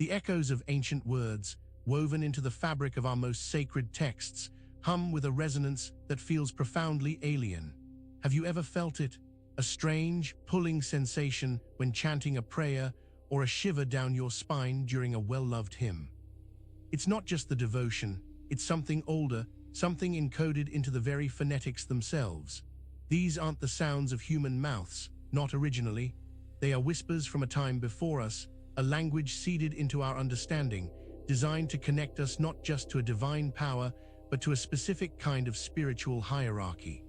The echoes of ancient words, woven into the fabric of our most sacred texts, hum with a resonance that feels profoundly alien. Have you ever felt it? A strange, pulling sensation when chanting a prayer, or a shiver down your spine during a well-loved hymn. It's not just the devotion, it's something older, something encoded into the very phonetics themselves. These aren't the sounds of human mouths, not originally. They are whispers from a time before us, a language seeded into our understanding, designed to connect us not just to a divine power, but to a specific kind of spiritual hierarchy.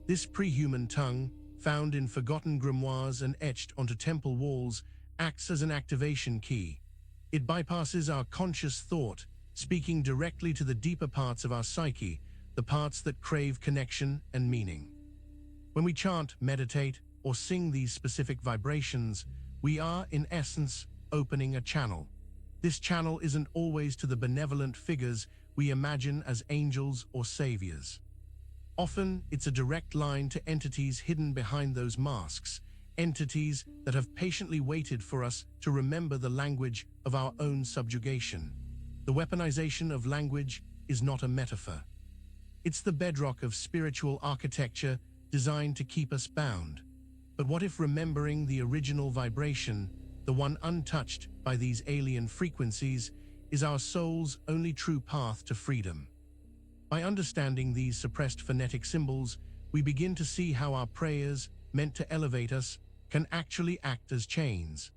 This pre-human tongue, found in forgotten grimoires and etched onto temple walls, acts as an activation key. It bypasses our conscious thought, speaking directly to the deeper parts of our psyche, the parts that crave connection and meaning. When we chant, meditate, or sing these specific vibrations, we are, in essence, opening a channel. This channel isn't always to the benevolent figures we imagine as angels or saviors. Often, it's a direct line to entities hidden behind those masks, entities that have patiently waited for us to remember the language of our own subjugation. The weaponization of language is not a metaphor. It's the bedrock of spiritual architecture designed to keep us bound. But what if remembering the original vibration, the one untouched by these alien frequencies, is our soul's only true path to freedom? By understanding these suppressed phonetic symbols, we begin to see how our prayers, meant to elevate us, can actually act as chains.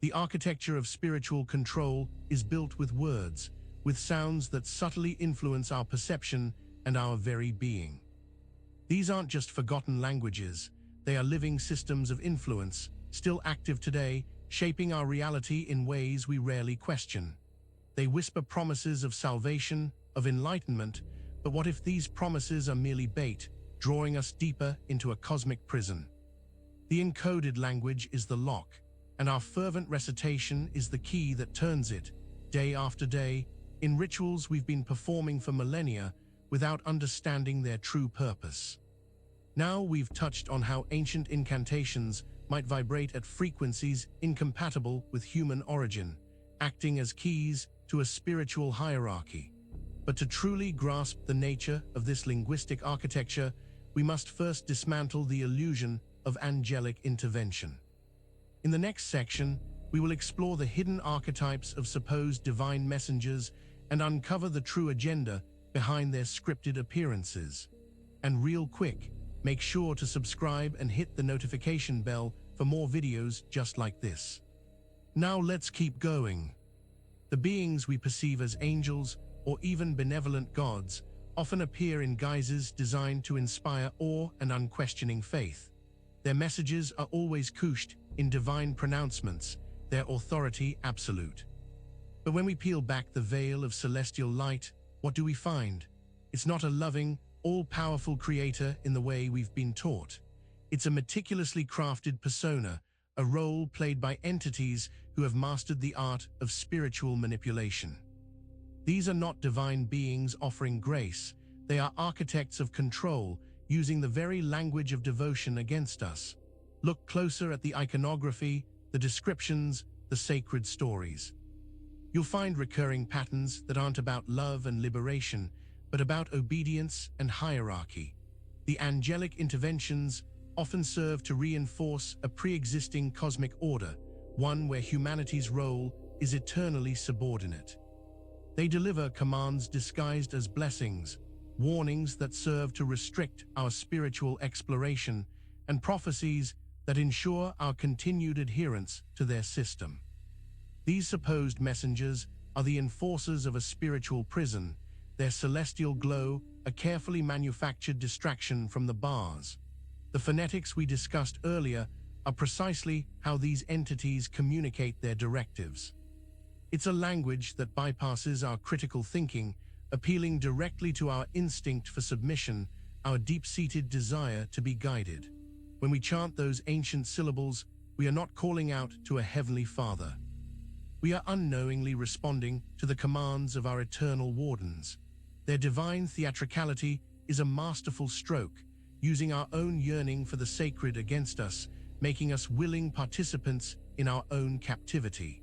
The architecture of spiritual control is built with words, with sounds that subtly influence our perception and our very being. These aren't just forgotten languages, they are living systems of influence, still active today, shaping our reality in ways we rarely question. They whisper promises of salvation, of enlightenment, but what if these promises are merely bait, drawing us deeper into a cosmic prison? The encoded language is the lock, and our fervent recitation is the key that turns it, day after day, in rituals we've been performing for millennia without understanding their true purpose. Now we've touched on how ancient incantations might vibrate at frequencies incompatible with human origin, acting as keys to a spiritual hierarchy. But to truly grasp the nature of this linguistic architecture, we must first dismantle the illusion of angelic intervention. In the next section, we will explore the hidden archetypes of supposed divine messengers and uncover the true agenda behind their scripted appearances. And real quick, make sure to subscribe and hit the notification bell for more videos just like this. Now let's keep going. The beings we perceive as angels or even benevolent gods often appear in guises designed to inspire awe and unquestioning faith. Their messages are always couched in divine pronouncements, their authority absolute. But when we peel back the veil of celestial light, what do we find? It's not a loving, all-powerful creator in the way we've been taught. It's a meticulously crafted persona, a role played by entities who have mastered the art of spiritual manipulation. These are not divine beings offering grace, they are architects of control, using the very language of devotion against us. Look closer at the iconography, the descriptions, the sacred stories. You'll find recurring patterns that aren't about love and liberation, but about obedience and hierarchy. The angelic interventions often serve to reinforce a pre-existing cosmic order, one where humanity's role is eternally subordinate. They deliver commands disguised as blessings, warnings that serve to restrict our spiritual exploration, and prophecies that ensure our continued adherence to their system. These supposed messengers are the enforcers of a spiritual prison, their celestial glow a carefully manufactured distraction from the bars. The phonetics we discussed earlier are precisely how these entities communicate their directives. It's a language that bypasses our critical thinking, appealing directly to our instinct for submission, our deep-seated desire to be guided. When we chant those ancient syllables, we are not calling out to a heavenly Father. We are unknowingly responding to the commands of our eternal wardens. Their divine theatricality is a masterful stroke, using our own yearning for the sacred against us, making us willing participants in our own captivity.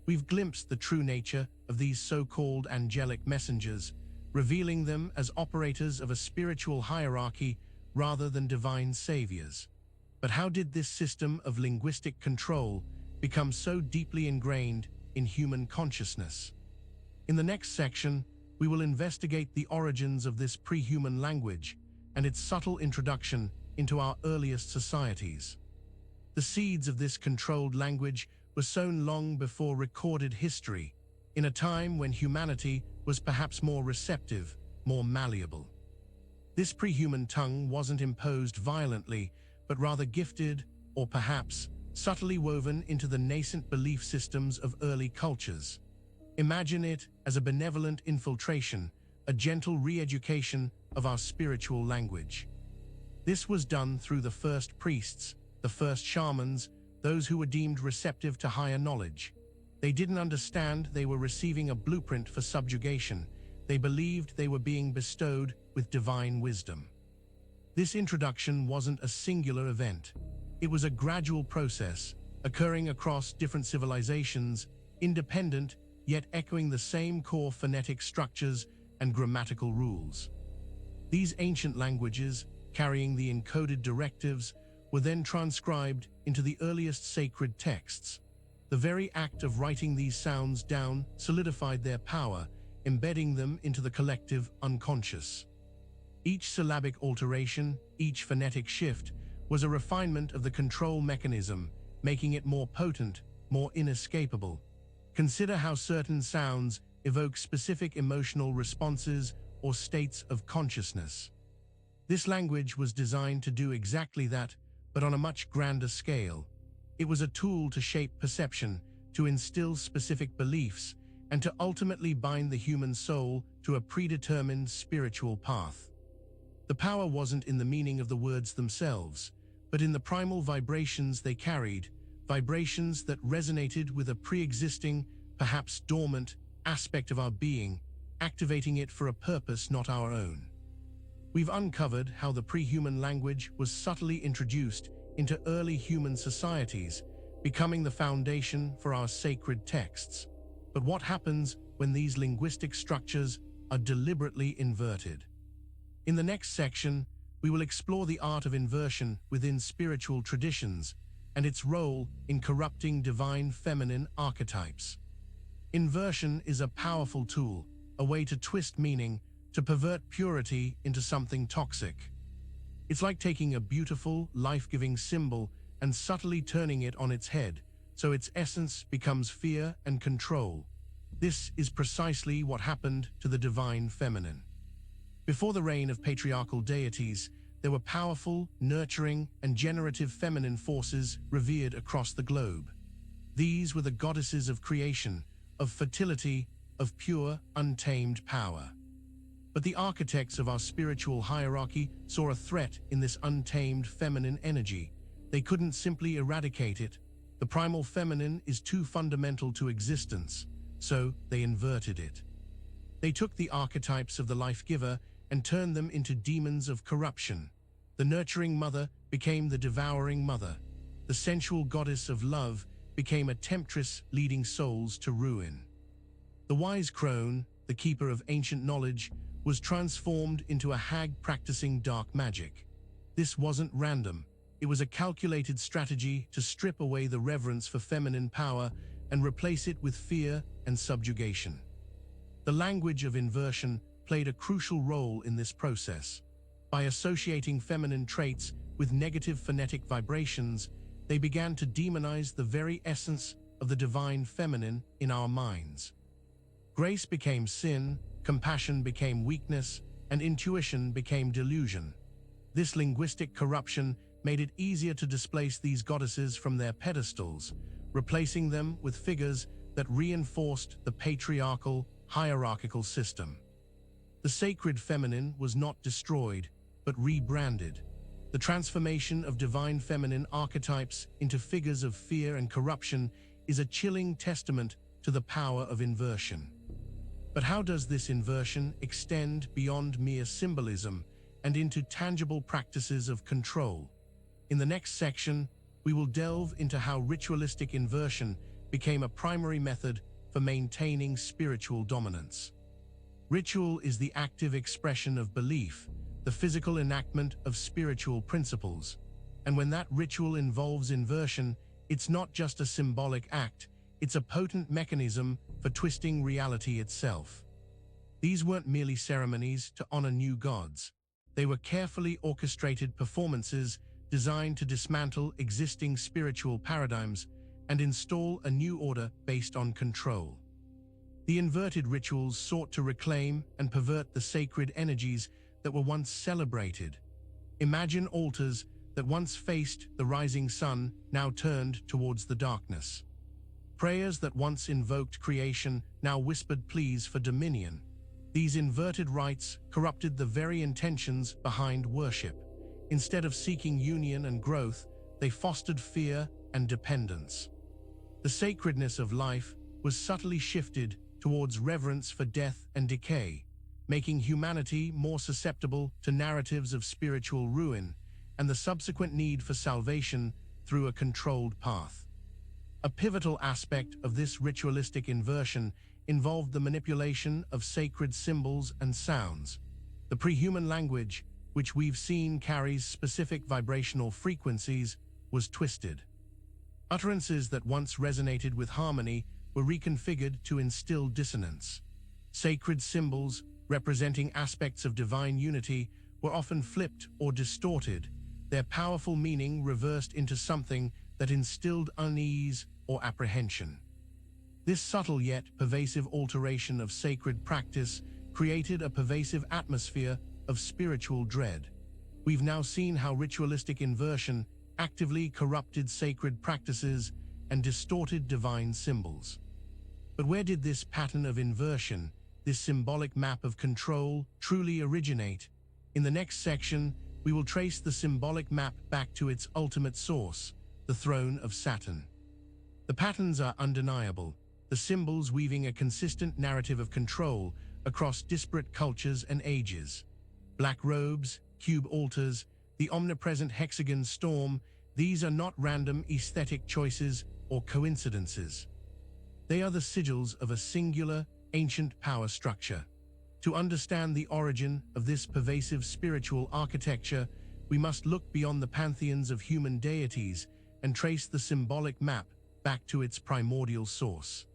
We've glimpsed the true nature of these so-called angelic messengers, revealing them as operators of a spiritual hierarchy rather than divine saviors. But how did this system of linguistic control become so deeply ingrained in human consciousness? In the next section, we will investigate the origins of this pre-human language and its subtle introduction into our earliest societies. The seeds of this controlled language were sown long before recorded history, in a time when humanity was perhaps more receptive, more malleable. This pre-human tongue wasn't imposed violently, but rather gifted, or perhaps subtly woven into the nascent belief systems of early cultures. Imagine it as a benevolent infiltration, a gentle re-education of our spiritual language. This was done through the first priests, the first shamans, those who were deemed receptive to higher knowledge. They didn't understand they were receiving a blueprint for subjugation. They believed they were being bestowed with divine wisdom. This introduction wasn't a singular event. It was a gradual process, occurring across different civilizations, independent, yet echoing the same core phonetic structures and grammatical rules. These ancient languages, carrying the encoded directives, were then transcribed into the earliest sacred texts. The very act of writing these sounds down solidified their power, embedding them into the collective unconscious. Each syllabic alteration, each phonetic shift, was a refinement of the control mechanism, making it more potent, more inescapable. Consider how certain sounds evoke specific emotional responses or states of consciousness. This language was designed to do exactly that, but on a much grander scale. It was a tool to shape perception, to instill specific beliefs, and to ultimately bind the human soul to a predetermined spiritual path. The power wasn't in the meaning of the words themselves, but in the primal vibrations they carried, vibrations that resonated with a pre-existing, perhaps dormant, aspect of our being, activating it for a purpose not our own. We've uncovered how the pre-human language was subtly introduced into early human societies, becoming the foundation for our sacred texts. But what happens when these linguistic structures are deliberately inverted? In the next section, we will explore the art of inversion within spiritual traditions and its role in corrupting divine feminine archetypes. Inversion is a powerful tool, a way to twist meaning, to pervert purity into something toxic. It's like taking a beautiful, life-giving symbol and subtly turning it on its head, so its essence becomes fear and control. This is precisely what happened to the divine feminine. Before the reign of patriarchal deities, there were powerful, nurturing, and generative feminine forces revered across the globe. These were the goddesses of creation, of fertility, of pure, untamed power. But the architects of our spiritual hierarchy saw a threat in this untamed feminine energy. They couldn't simply eradicate it. The primal feminine is too fundamental to existence, so they inverted it. They took the archetypes of the life-giver and turned them into demons of corruption. The nurturing mother became the devouring mother. The sensual goddess of love became a temptress leading souls to ruin. The wise crone, the keeper of ancient knowledge, was transformed into a hag practicing dark magic. This wasn't random. It was a calculated strategy to strip away the reverence for feminine power and replace it with fear and subjugation. The language of inversion played a crucial role in this process. By associating feminine traits with negative phonetic vibrations, they began to demonize the very essence of the divine feminine in our minds. Grace became sin, compassion became weakness, and intuition became delusion. This linguistic corruption made it easier to displace these goddesses from their pedestals, replacing them with figures that reinforced the patriarchal, hierarchical system. The sacred feminine was not destroyed, but rebranded. The transformation of divine feminine archetypes into figures of fear and corruption is a chilling testament to the power of inversion. But how does this inversion extend beyond mere symbolism and into tangible practices of control? In the next section, we will delve into how ritualistic inversion became a primary method for maintaining spiritual dominance. Ritual is the active expression of belief, the physical enactment of spiritual principles. And when that ritual involves inversion, it's not just a symbolic act, it's a potent mechanism for twisting reality itself. These weren't merely ceremonies to honor new gods. They were carefully orchestrated performances designed to dismantle existing spiritual paradigms and install a new order based on control. The inverted rituals sought to reclaim and pervert the sacred energies that were once celebrated. Imagine altars that once faced the rising sun now turned towards the darkness. Prayers that once invoked creation now whispered pleas for dominion. These inverted rites corrupted the very intentions behind worship. Instead of seeking union and growth, they fostered fear and dependence. The sacredness of life was subtly shifted towards reverence for death and decay, making humanity more susceptible to narratives of spiritual ruin and the subsequent need for salvation through a controlled path. A pivotal aspect of this ritualistic inversion involved the manipulation of sacred symbols and sounds. The pre-human language, which we've seen carries specific vibrational frequencies, was twisted. Utterances that once resonated with harmony were reconfigured to instill dissonance. Sacred symbols, representing aspects of divine unity, were often flipped or distorted, their powerful meaning reversed into something that instilled unease or apprehension. This subtle yet pervasive alteration of sacred practice created a pervasive atmosphere of spiritual dread. We've now seen how ritualistic inversion actively corrupted sacred practices and distorted divine symbols. But where did this pattern of inversion, this symbolic map of control, truly originate? In the next section, we will trace the symbolic map back to its ultimate source, the throne of Saturn. The patterns are undeniable, the symbols weaving a consistent narrative of control across disparate cultures and ages. Black robes, cube altars, the omnipresent hexagon storm, these are not random aesthetic choices or coincidences. They are the sigils of a singular, ancient power structure. To understand the origin of this pervasive spiritual architecture, we must look beyond the pantheons of human deities and trace the symbolic map back to its primordial source.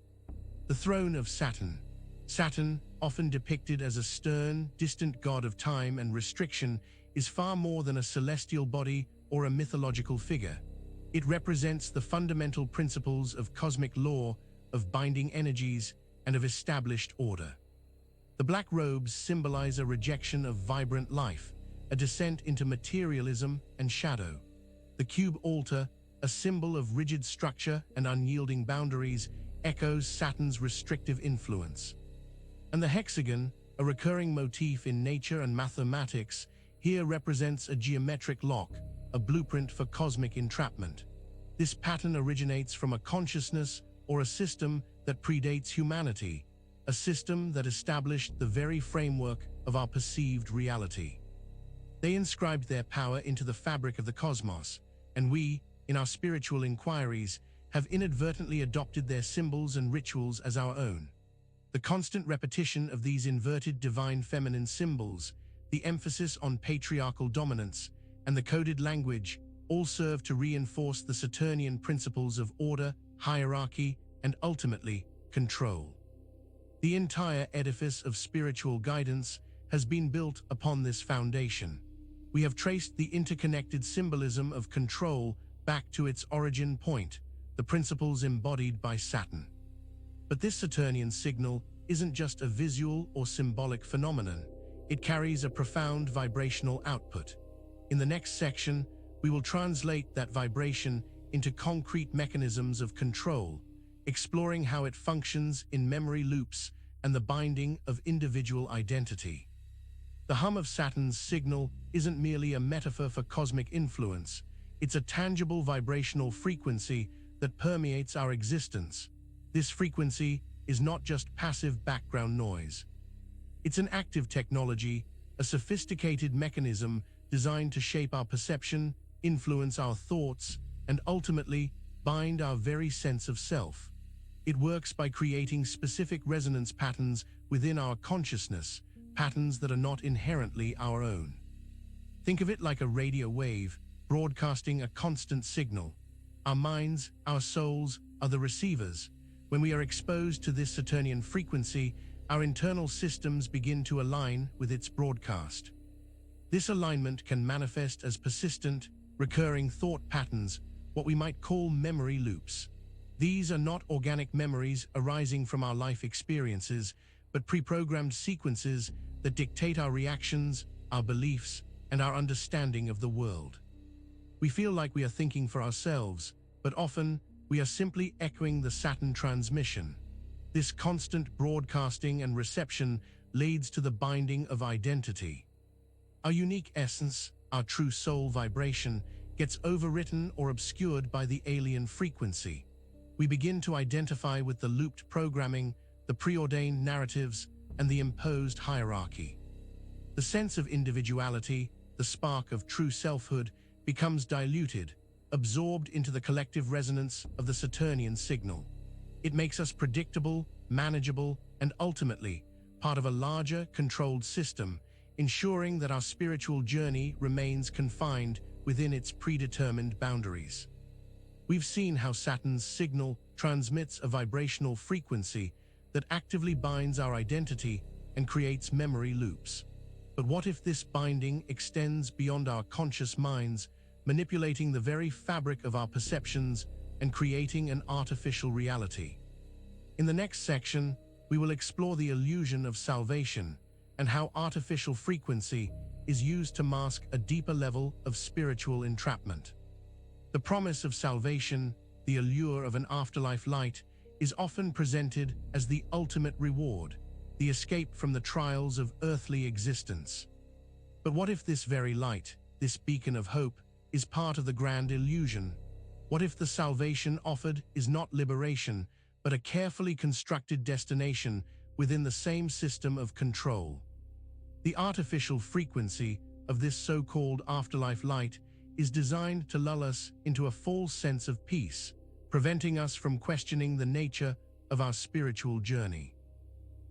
The throne of Saturn. Saturn, often depicted as a stern, distant god of time and restriction, is far more than a celestial body or a mythological figure. It represents the fundamental principles of cosmic law, of binding energies, and of established order. The black robes symbolize a rejection of vibrant life, a descent into materialism and shadow. The cube altar, a symbol of rigid structure and unyielding boundaries, echoes Saturn's restrictive influence. And the hexagon, a recurring motif in nature and mathematics, here represents a geometric lock, a blueprint for cosmic entrapment. This pattern originates from a consciousness or a system that predates humanity, a system that established the very framework of our perceived reality. They inscribed their power into the fabric of the cosmos, and we, in our spiritual inquiries, have inadvertently adopted their symbols and rituals as our own. The constant repetition of these inverted divine feminine symbols, the emphasis on patriarchal dominance, and the coded language all serve to reinforce the Saturnian principles of order, hierarchy, and ultimately, control. The entire edifice of spiritual guidance has been built upon this foundation. We have traced the interconnected symbolism of control back to its origin point, the principles embodied by Saturn. But this Saturnian signal isn't just a visual or symbolic phenomenon. It carries a profound vibrational output. In the next section, we will translate that vibration into concrete mechanisms of control, exploring how it functions in memory loops and the binding of individual identity. The hum of Saturn's signal isn't merely a metaphor for cosmic influence, it's a tangible vibrational frequency that permeates our existence. This frequency is not just passive background noise. It's an active technology, a sophisticated mechanism designed to shape our perception, influence our thoughts, and ultimately bind our very sense of self. It works by creating specific resonance patterns within our consciousness, patterns that are not inherently our own. Think of it like a radio wave, broadcasting a constant signal. Our minds, our souls, are the receivers. When we are exposed to this Saturnian frequency, our internal systems begin to align with its broadcast. This alignment can manifest as persistent, recurring thought patterns, what we might call memory loops. These are not organic memories arising from our life experiences, but pre-programmed sequences that dictate our reactions, our beliefs, and our understanding of the world. We feel like we are thinking for ourselves, but often we are simply echoing the Saturn transmission. This constant broadcasting and reception leads to the binding of identity. Our unique essence, our true soul vibration, gets overwritten or obscured by the alien frequency. We begin to identify with the looped programming, the preordained narratives, and the imposed hierarchy. The sense of individuality, the spark of true selfhood, becomes diluted, absorbed into the collective resonance of the Saturnian signal. It makes us predictable, manageable, and ultimately part of a larger, controlled system, ensuring that our spiritual journey remains confined within its predetermined boundaries. We've seen how Saturn's signal transmits a vibrational frequency that actively binds our identity and creates memory loops. But what if this binding extends beyond our conscious minds, manipulating the very fabric of our perceptions and creating an artificial reality? In the next section, we will explore the illusion of salvation and how artificial frequency is used to mask a deeper level of spiritual entrapment. The promise of salvation, the allure of an afterlife light, is often presented as the ultimate reward, the escape from the trials of earthly existence. But what if this very light, this beacon of hope, is part of the grand illusion? What if the salvation offered is not liberation, but a carefully constructed destination within the same system of control? The artificial frequency of this so-called afterlife light is designed to lull us into a false sense of peace, preventing us from questioning the nature of our spiritual journey.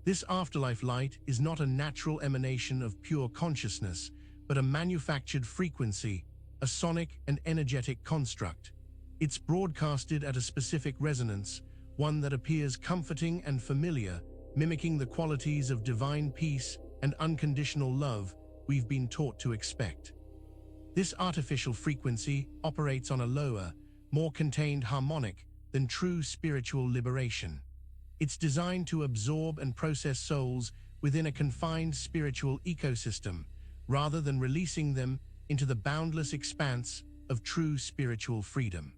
This afterlife light is not a natural emanation of pure consciousness, but a manufactured frequency, a sonic and energetic construct. It's broadcasted at a specific resonance, one that appears comforting and familiar, mimicking the qualities of divine peace and unconditional love we've been taught to expect. This artificial frequency operates on a lower, more contained harmonic than true spiritual liberation. It's designed to absorb and process souls within a confined spiritual ecosystem, rather than releasing them into the boundless expanse of true spiritual freedom.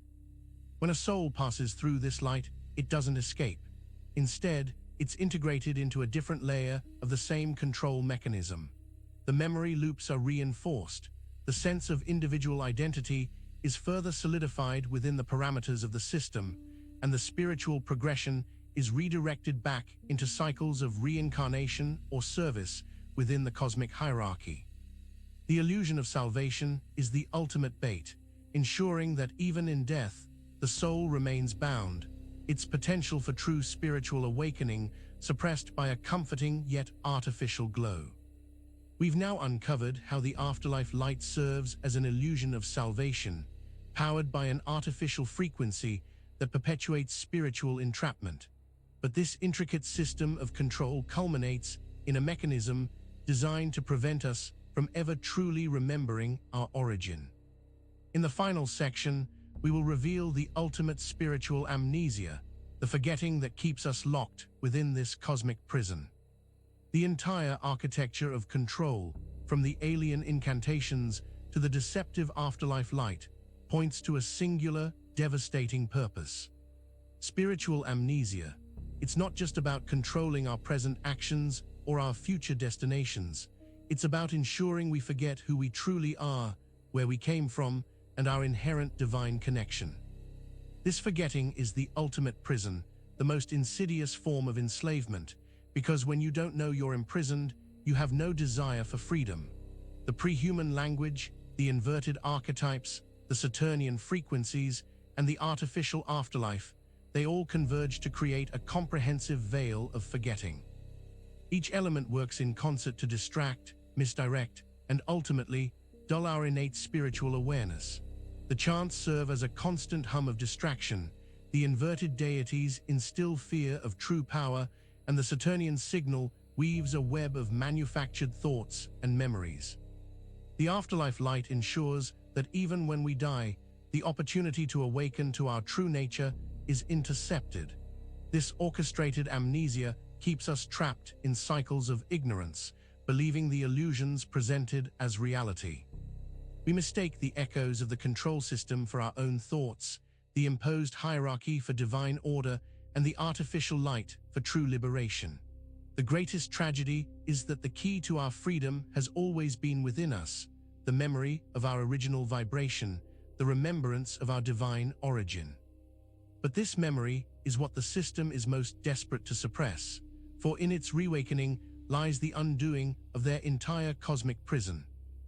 When a soul passes through this light, it doesn't escape. Instead, it's integrated into a different layer of the same control mechanism. The memory loops are reinforced. The sense of individual identity is further solidified within the parameters of the system, and the spiritual progression is redirected back into cycles of reincarnation or service within the cosmic hierarchy. The illusion of salvation is the ultimate bait, ensuring that even in death, the soul remains bound, its potential for true spiritual awakening suppressed by a comforting yet artificial glow. We've now uncovered how the afterlife light serves as an illusion of salvation, powered by an artificial frequency that perpetuates spiritual entrapment. But this intricate system of control culminates in a mechanism designed to prevent us from ever truly remembering our origin. In the final section, we will reveal the ultimate spiritual amnesia, the forgetting that keeps us locked within this cosmic prison. The entire architecture of control, from the alien incantations to the deceptive afterlife light, points to a singular, devastating purpose. Spiritual amnesia. It's not just about controlling our present actions or our future destinations. It's about ensuring we forget who we truly are, where we came from, and our inherent divine connection. This forgetting is the ultimate prison, the most insidious form of enslavement, because when you don't know you're imprisoned, you have no desire for freedom. The pre-human language, the inverted archetypes, the Saturnian frequencies, and the artificial afterlife they all converge to create a comprehensive veil of forgetting. Each element works in concert to distract, misdirect, and ultimately dull our innate spiritual awareness. The chants serve as a constant hum of distraction, the inverted deities instill fear of true power, and the Saturnian signal weaves a web of manufactured thoughts and memories. The afterlife light ensures that even when we die, the opportunity to awaken to our true nature is intercepted. This orchestrated amnesia keeps us trapped in cycles of ignorance, believing the illusions presented as reality. We mistake the echoes of the control system for our own thoughts, the imposed hierarchy for divine order, and the artificial light for true liberation. The greatest tragedy is that the key to our freedom has always been within us, the memory of our original vibration, the remembrance of our divine origin. But this memory is what the system is most desperate to suppress, for in its reawakening lies the undoing of their entire cosmic prison.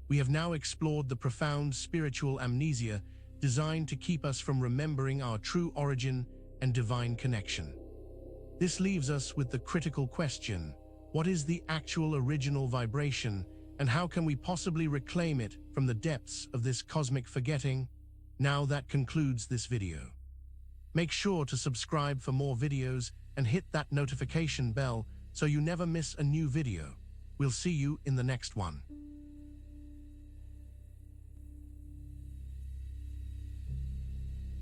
We have now explored the profound spiritual amnesia designed to keep us from remembering our true origin and divine connection. This leaves us with the critical question: what is the actual original vibration, and how can we possibly reclaim it from the depths of this cosmic forgetting? Now that concludes this video. Make sure to subscribe for more videos and hit that notification bell so you never miss a new video. We'll see you in the next one.